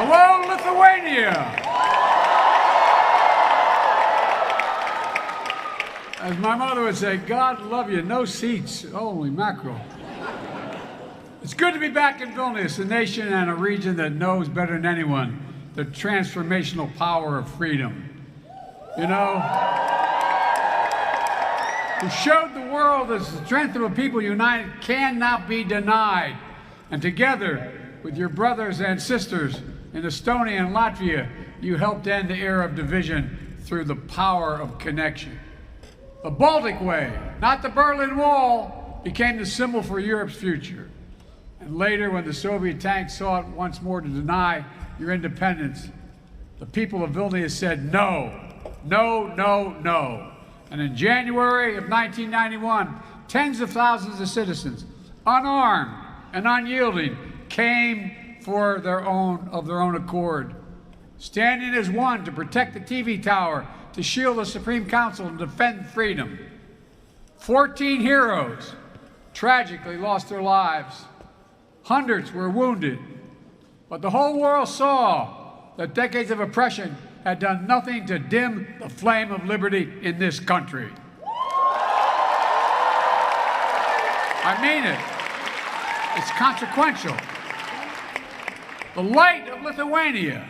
Hello, Lithuania! As my mother would say, God love you, no seats. Holy mackerel. It's good to be back in Vilnius, a nation and a region that knows better than anyone the transformational power of freedom. You know, who showed the world that the strength of a people united cannot be denied. And together with your brothers and sisters in Estonia and Latvia, you helped end the era of division through the power of connection. The Baltic Way, not the Berlin Wall, became the symbol for Europe's future. And later, when the Soviet tanks sought once more to deny your independence, the people of Vilnius said no, no, no, no. And in January of 1991, tens of thousands of citizens, unarmed and unyielding, came of their own accord, standing as one to protect the TV tower, to shield the Supreme Council and defend freedom. 14 heroes tragically lost their lives. Hundreds were wounded. But the whole world saw that decades of oppression had done nothing to dim the flame of liberty in this country. I mean it. It's consequential. The light of Lithuania,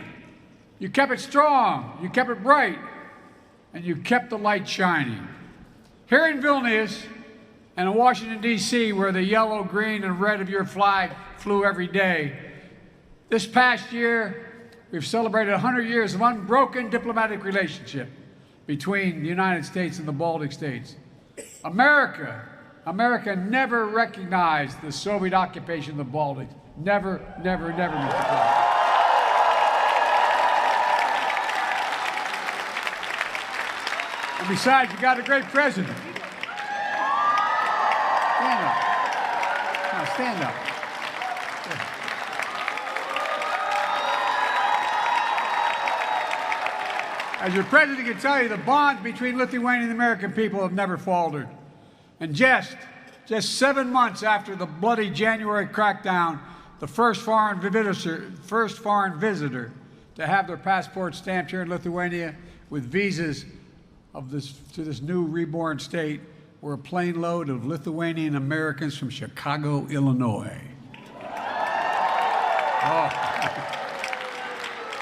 you kept it strong, you kept it bright, and you kept the light shining. Here in Vilnius and in Washington, D.C., where the yellow, green, and red of your flag flew every day, this past year, we've celebrated 100 years of unbroken diplomatic relationship between the United States and the Baltic states. America never recognized the Soviet occupation of the Baltics. Never, never, never, Mr. President. And besides, you got a great president. Stand up. Now, stand up. As your president can tell you, the bonds between Lithuania and the American people have never faltered. And just 7 months after the bloody January crackdown, the first foreign visitor to have their passport stamped here in Lithuania with visas to this new reborn state were a plane load of Lithuanian Americans from Chicago, Illinois. Oh.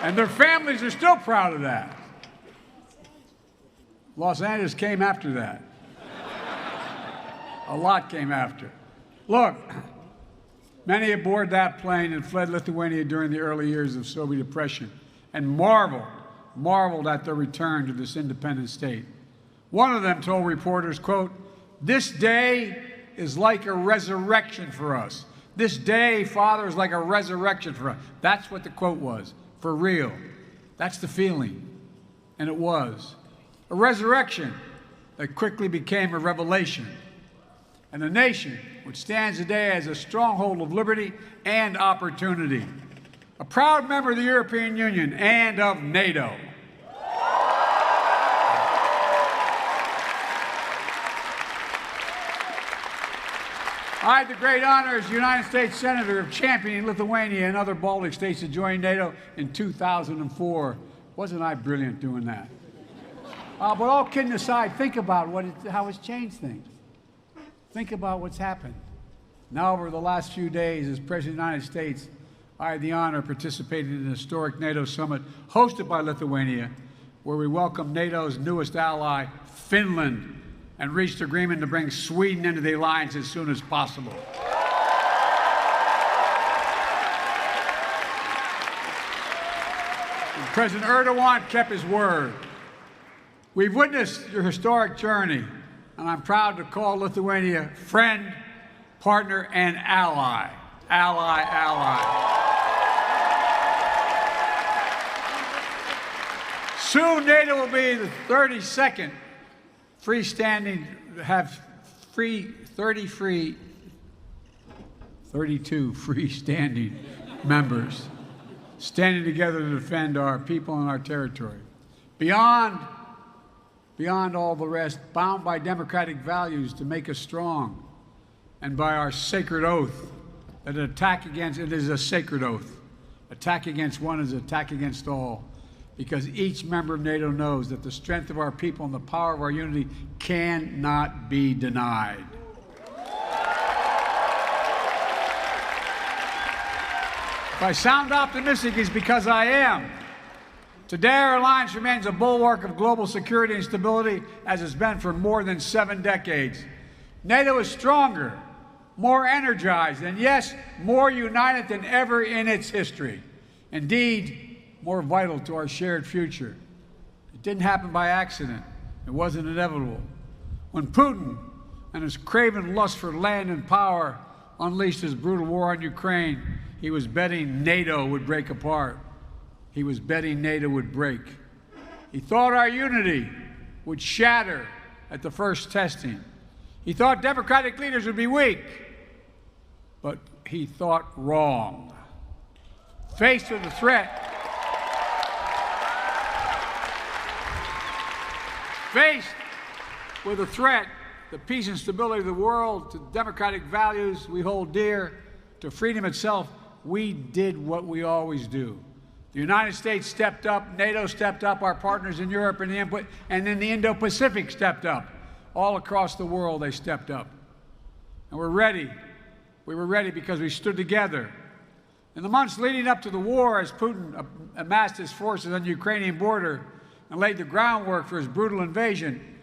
And their families are still proud of that. Los Angeles came after that. A lot came after. Look, many aboard that plane and fled Lithuania during the early years of Soviet oppression and marveled at their return to this independent state. One of them told reporters, quote, "This day is like a resurrection for us. This day, Father, is like a resurrection for us." That's what the quote was, for real. That's the feeling, and it was. A resurrection that quickly became a revelation. And a nation which stands today as a stronghold of liberty and opportunity. A proud member of the European Union and of NATO. I had the great honor as United States Senator of championing Lithuania and other Baltic states to join NATO in 2004. Wasn't I brilliant doing that? But all kidding aside, think about how it's changed things. Think about what's happened. Now, over the last few days, as President of the United States, I had the honor of participating in an historic NATO summit hosted by Lithuania, where we welcomed NATO's newest ally, Finland, and reached agreement to bring Sweden into the alliance as soon as possible. And President Erdogan kept his word. We've witnessed your historic journey, and I'm proud to call Lithuania friend, partner, and ally. Ally, ally. Soon, NATO will be the 32nd freestanding, have 32 freestanding members standing together to defend our people and our territory. Beyond all the rest, bound by democratic values to make us strong, and by our sacred oath that an attack against it is a sacred oath. Attack against one is attack against all, because each member of NATO knows that the strength of our people and the power of our unity cannot be denied. If I sound optimistic, it's because I am. Today, our alliance remains a bulwark of global security and stability, as it's been for more than 7 decades. NATO is stronger, more energized, and yes, more united than ever in its history. Indeed, more vital to our shared future. It didn't happen by accident. It wasn't inevitable. When Putin and his craven lust for land and power unleashed his brutal war on Ukraine, he was betting NATO would break apart. He was betting NATO would break. He thought our unity would shatter at the first testing. He thought democratic leaders would be weak, but he thought wrong. Faced with the threat, the peace and stability of the world, to democratic values we hold dear, to freedom itself, we did what we always do. The United States stepped up, NATO stepped up, our partners in Europe and then the Indo-Pacific stepped up. All across the world, they stepped up. And we're ready. We were ready because we stood together. In the months leading up to the war, as Putin amassed his forces on the Ukrainian border and laid the groundwork for his brutal invasion,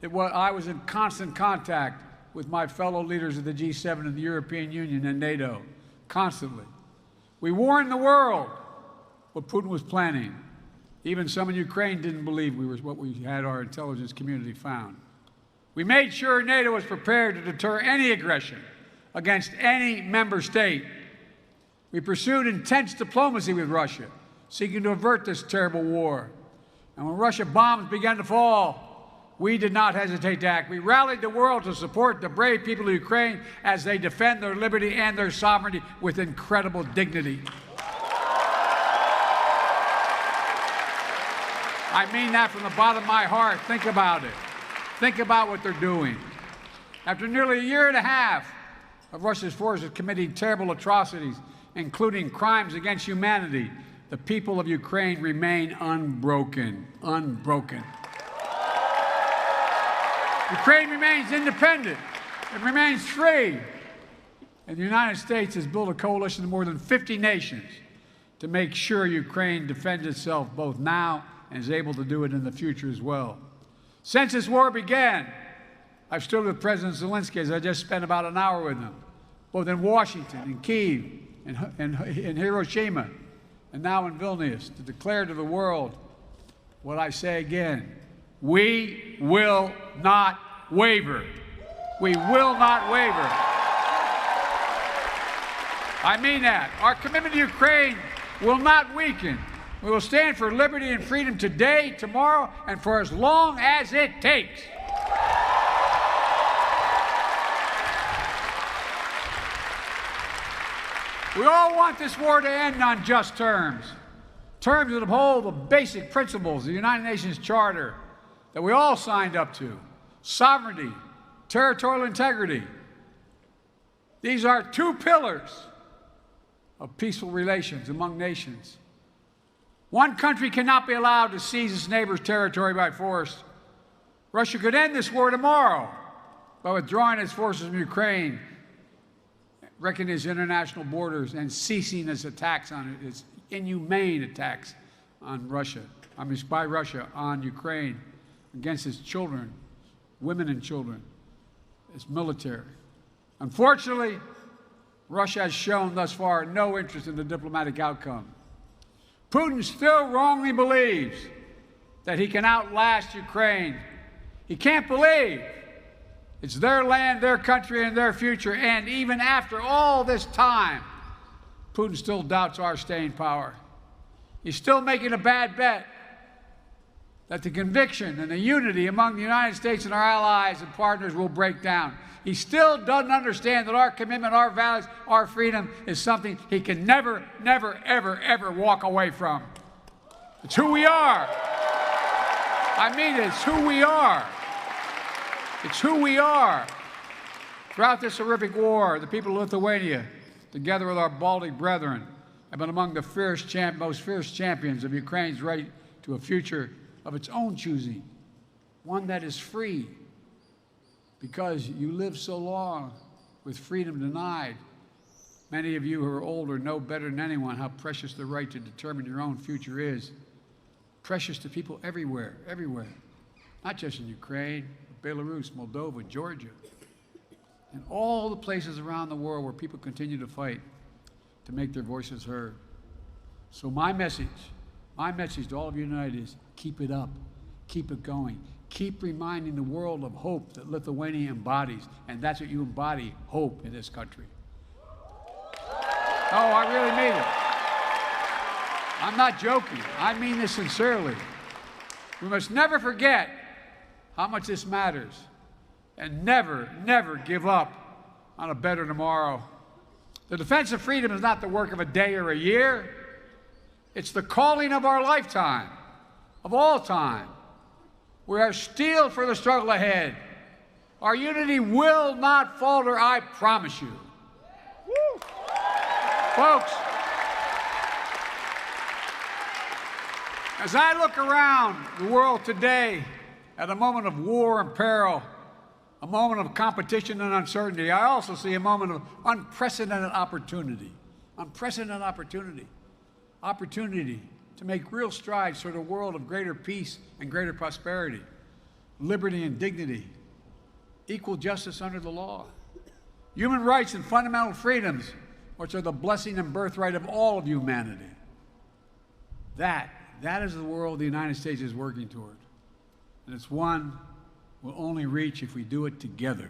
I was in constant contact with my fellow leaders of the G7 and the European Union and NATO, constantly. We warned the world what Putin was planning. Even some in Ukraine didn't believe what we had our intelligence community found. We made sure NATO was prepared to deter any aggression against any member state. We pursued intense diplomacy with Russia, seeking to avert this terrible war. And when Russian bombs began to fall, we did not hesitate to act. We rallied the world to support the brave people of Ukraine as they defend their liberty and their sovereignty with incredible dignity. I mean that from the bottom of my heart. Think about it. Think about what they're doing. After nearly a year and a half of Russia's forces committing terrible atrocities, including crimes against humanity, the people of Ukraine remain unbroken. Unbroken. Ukraine remains independent. It remains free. And the United States has built a coalition of more than 50 nations to make sure Ukraine defends itself both now and is able to do it in the future as well. Since this war began, I've stood with President Zelensky, as I just spent about an hour with him, both in Washington, in Kyiv, in Hiroshima, and now in Vilnius, to declare to the world what I say again: we will not waver. We will not waver. I mean that. Our commitment to Ukraine will not weaken. We will stand for liberty and freedom today, tomorrow, and for as long as it takes. We all want this war to end on just terms, terms that uphold the basic principles of the United Nations Charter that we all signed up to: sovereignty, territorial integrity. These are 2 pillars of peaceful relations among nations. One country cannot be allowed to seize its neighbor's territory by force. Russia could end this war tomorrow by withdrawing its forces from Ukraine, wrecking its international borders, and ceasing its attacks on it, its inhumane attacks on Russia, by Russia on Ukraine, against its children, women and children, its military. Unfortunately, Russia has shown thus far no interest in the diplomatic outcome. Putin still wrongly believes that he can outlast Ukraine. He can't believe it's their land, their country, and their future. And even after all this time, Putin still doubts our staying power. He's still making a bad bet that the conviction and the unity among the United States and our allies and partners will break down. He still doesn't understand that our commitment, our values, our freedom is something he can never, never, ever, ever walk away from. It's who we are. I mean, it's who we are. It's who we are. Throughout this horrific war, the people of Lithuania, together with our Baltic brethren, I've been among the most fierce champions of Ukraine's right to a future of its own choosing, one that is free, because you lived so long with freedom denied. Many of you who are older know better than anyone how precious the right to determine your own future is. Precious to people everywhere, not just in Ukraine, but Belarus, Moldova, Georgia, and all the places around the world where people continue to fight to make their voices heard. So my message to all of you tonight is keep it up, keep it going. Keep reminding the world of hope that Lithuania embodies, and that's what you embody, hope in this country. Oh, I really mean it. I'm not joking. I mean this sincerely. We must never forget how much this matters, and never, never give up on a better tomorrow. The defense of freedom is not the work of a day or a year. It's the calling of our lifetime, of all time. We are steeled for the struggle ahead. Our unity will not falter, I promise you. Woo. Folks, as I look around the world today at a moment of war and peril, a moment of competition and uncertainty, I also see a moment of unprecedented opportunity. Unprecedented opportunity. Opportunity to make real strides toward a world of greater peace and greater prosperity, liberty and dignity, equal justice under the law, human rights and fundamental freedoms, which are the blessing and birthright of all of humanity. That is the world the United States is working toward. And it's one we'll only reach if we do it together.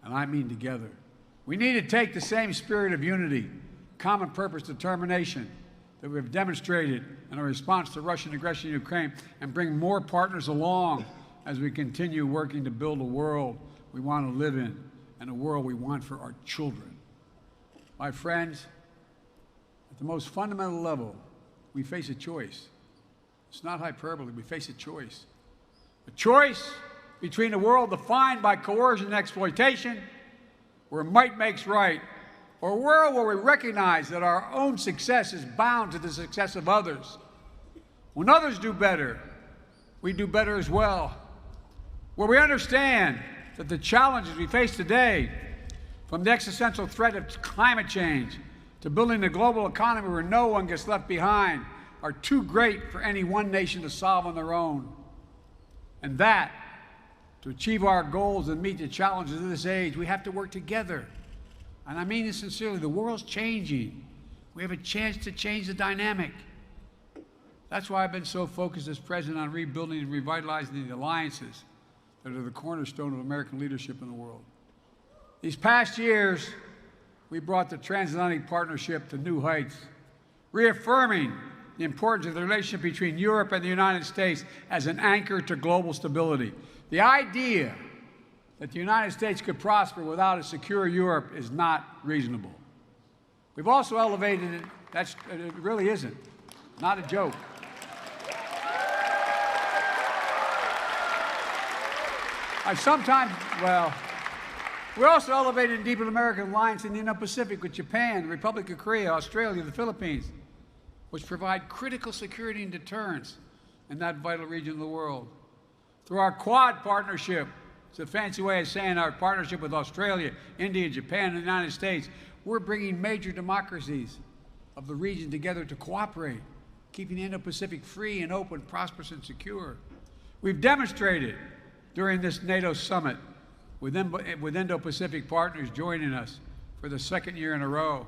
And I mean together. We need to take the same spirit of unity, common purpose, determination that we've demonstrated in our response to Russian aggression in Ukraine and bring more partners along as we continue working to build a world we want to live in and a world we want for our children. My friends, at the most fundamental level, we face a choice. It's not hyperbole. We face a choice. A choice between a world defined by coercion and exploitation, where might makes right, or a world where we recognize that our own success is bound to the success of others. When others do better, we do better as well. Where we understand that the challenges we face today, from the existential threat of climate change to building a global economy where no one gets left behind, are too great for any one nation to solve on their own. And that, to achieve our goals and meet the challenges of this age, we have to work together. And I mean this sincerely. The world's changing. We have a chance to change the dynamic. That's why I've been so focused as president on rebuilding and revitalizing the alliances that are the cornerstone of American leadership in the world. These past years, we brought the transatlantic partnership to new heights, reaffirming the importance of the relationship between Europe and the United States as an anchor to global stability. The idea that the United States could prosper without a secure Europe is not reasonable. We've also elevated it. It really isn't. Not a joke. We also elevated and deepened American alliance in the Indo-Pacific with Japan, the Republic of Korea, Australia, the Philippines, which provide critical security and deterrence in that vital region of the world. Through our Quad partnership, it's a fancy way of saying our partnership with Australia, India, Japan, and the United States, we're bringing major democracies of the region together to cooperate, keeping the Indo-Pacific free and open, prosperous, and secure. We've demonstrated during this NATO summit, with Indo-Pacific partners joining us for the second year in a row.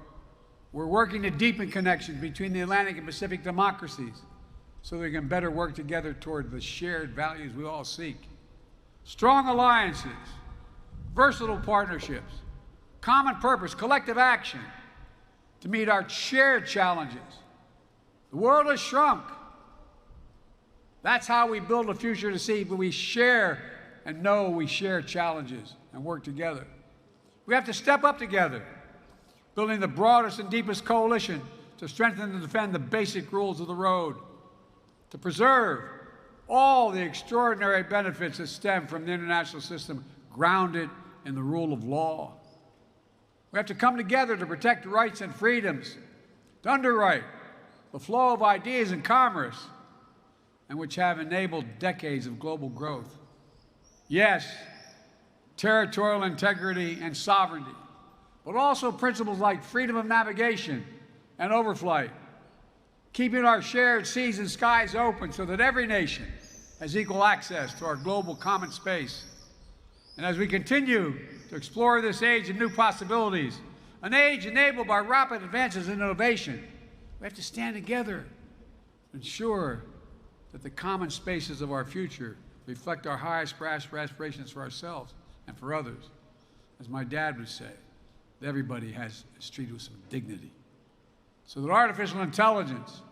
We're working to deepen connections between the Atlantic and Pacific democracies so that we can better work together toward the shared values we all seek. Strong alliances, versatile partnerships, common purpose, collective action to meet our shared challenges. The world has shrunk. That's how we build a future to see, but we share and know we share challenges and work together. We have to step up together, building the broadest and deepest coalition to strengthen and defend the basic rules of the road, to preserve all the extraordinary benefits that stem from the international system grounded in the rule of law. We have to come together to protect rights and freedoms to underwrite the flow of ideas and commerce, and which have enabled decades of global growth. Yes, territorial integrity and sovereignty, but also principles like freedom of navigation and overflight, keeping our shared seas and skies open so that every nation has equal access to our global common space. And as we continue to explore this age of new possibilities, an age enabled by rapid advances in innovation, we have to stand together to ensure that the common spaces of our future reflect our highest aspirations for ourselves and for others. As my dad would say, that everybody is treated with some dignity. So that artificial intelligence,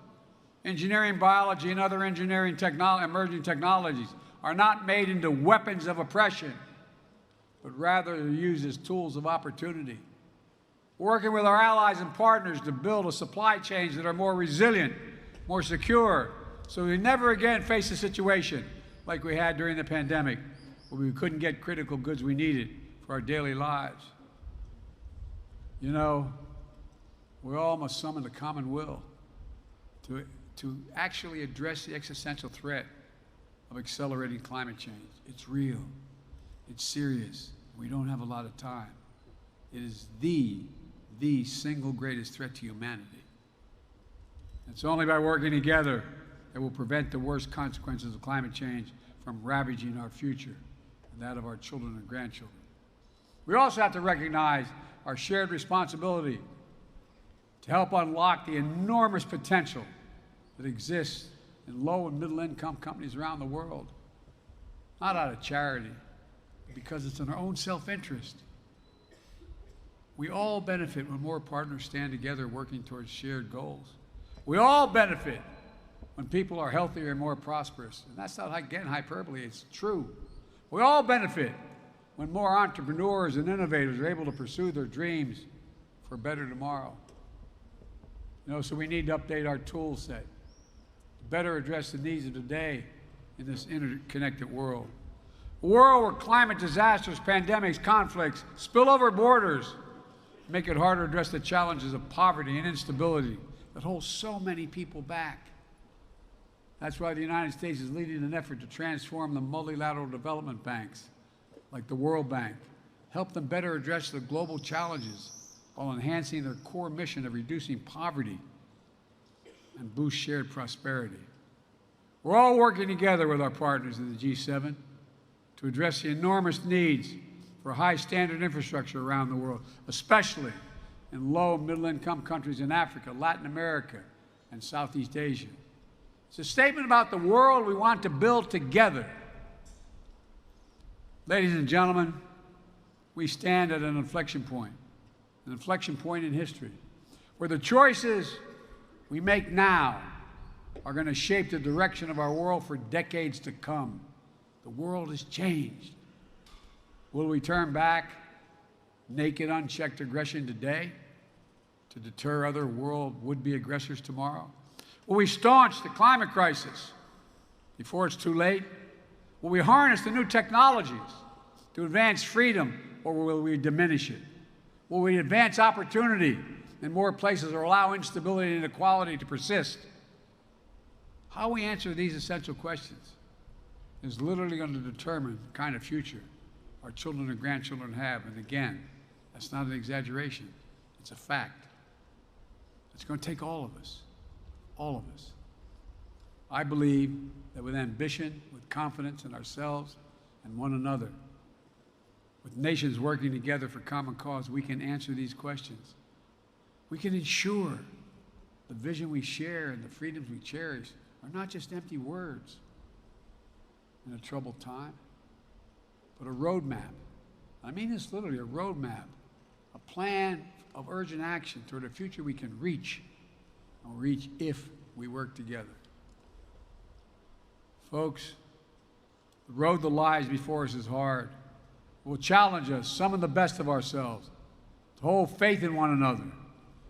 engineering, biology, and other engineering emerging technologies are not made into weapons of oppression, but rather are used as tools of opportunity. Working with our allies and partners to build a supply chains that are more resilient, more secure, so we never again face a situation like we had during the pandemic, where we couldn't get critical goods we needed for our daily lives. You know, we all must summon the common will to actually address the existential threat of accelerating climate change. It's real, it's serious, we don't have a lot of time. It is the single greatest threat to humanity. It's only by working together that we'll prevent the worst consequences of climate change from ravaging our future and that of our children and grandchildren. We also have to recognize our shared responsibility to help unlock the enormous potential that exists in low and middle income companies around the world, not out of charity, but because it's in our own self-interest. We all benefit when more partners stand together working towards shared goals. We all benefit when people are healthier and more prosperous. And that's not, again, hyperbole, it's true. We all benefit when more entrepreneurs and innovators are able to pursue their dreams for a better tomorrow. You know, so we need to update our tool set to better address the needs of today in this interconnected world. A world where climate disasters, pandemics, conflicts spill over borders, make it harder to address the challenges of poverty and instability that hold so many people back. That's why the United States is leading an effort to transform the multilateral development banks, like the World Bank, help them better address the global challenges while enhancing their core mission of reducing poverty and boost shared prosperity. We're all working together with our partners in the G7 to address the enormous needs for high-standard infrastructure around the world, especially in low- and middle-income countries in Africa, Latin America, and Southeast Asia. It's a statement about the world we want to build together. Ladies and gentlemen, we stand at an inflection point in history, where the choices we make now are going to shape the direction of our world for decades to come. The world has changed. Will we turn back naked, unchecked aggression today to deter other world would-be aggressors tomorrow? Will we staunch the climate crisis before it's too late? Will we harness the new technologies to advance freedom, or will we diminish it? Will we advance opportunity in more places or allow instability and inequality to persist? How we answer these essential questions is literally going to determine the kind of future our children and grandchildren have. And again, that's not an exaggeration. It's a fact. It's going to take all of us. All of us. I believe that with ambition, with confidence in ourselves and one another, with nations working together for common cause, we can answer these questions. We can ensure the vision we share and the freedoms we cherish are not just empty words in a troubled time, but a roadmap. I mean this literally, a roadmap, a plan of urgent action toward a future we can reach, and reach if we work together. Folks, the road that lies before us is hard. It will challenge us, summon the best of ourselves, to hold faith in one another,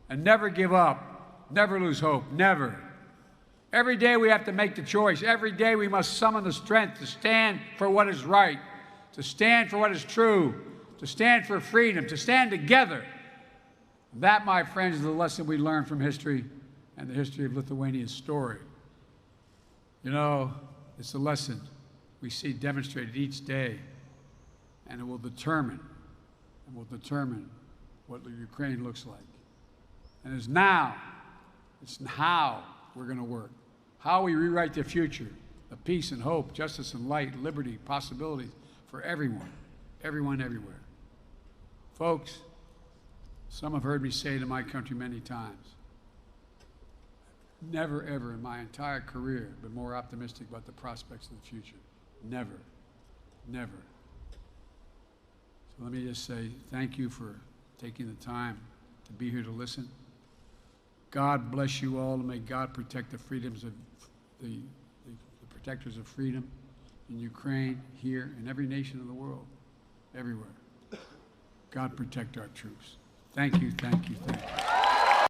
and never give up, never lose hope, never. Every day we have to make the choice. Every day we must summon the strength to stand for what is right, to stand for what is true, to stand for freedom, to stand together. That, my friends, is the lesson we learn from history and the history of Lithuania's story. You know, it's a lesson we see demonstrated each day, and it will determine what Ukraine looks like. And it's how we're going to work, how we rewrite the future of peace and hope, justice and light, liberty, possibilities for everyone, everywhere. Folks, some have heard me say to my country many times, never, ever in my entire career been more optimistic about the prospects of the future. Never. So let me just say thank you for taking the time to be here to listen. God bless you all, and may God protect the freedoms of the protectors of freedom in Ukraine, here, in every nation of the world, everywhere. God protect our troops. Thank you.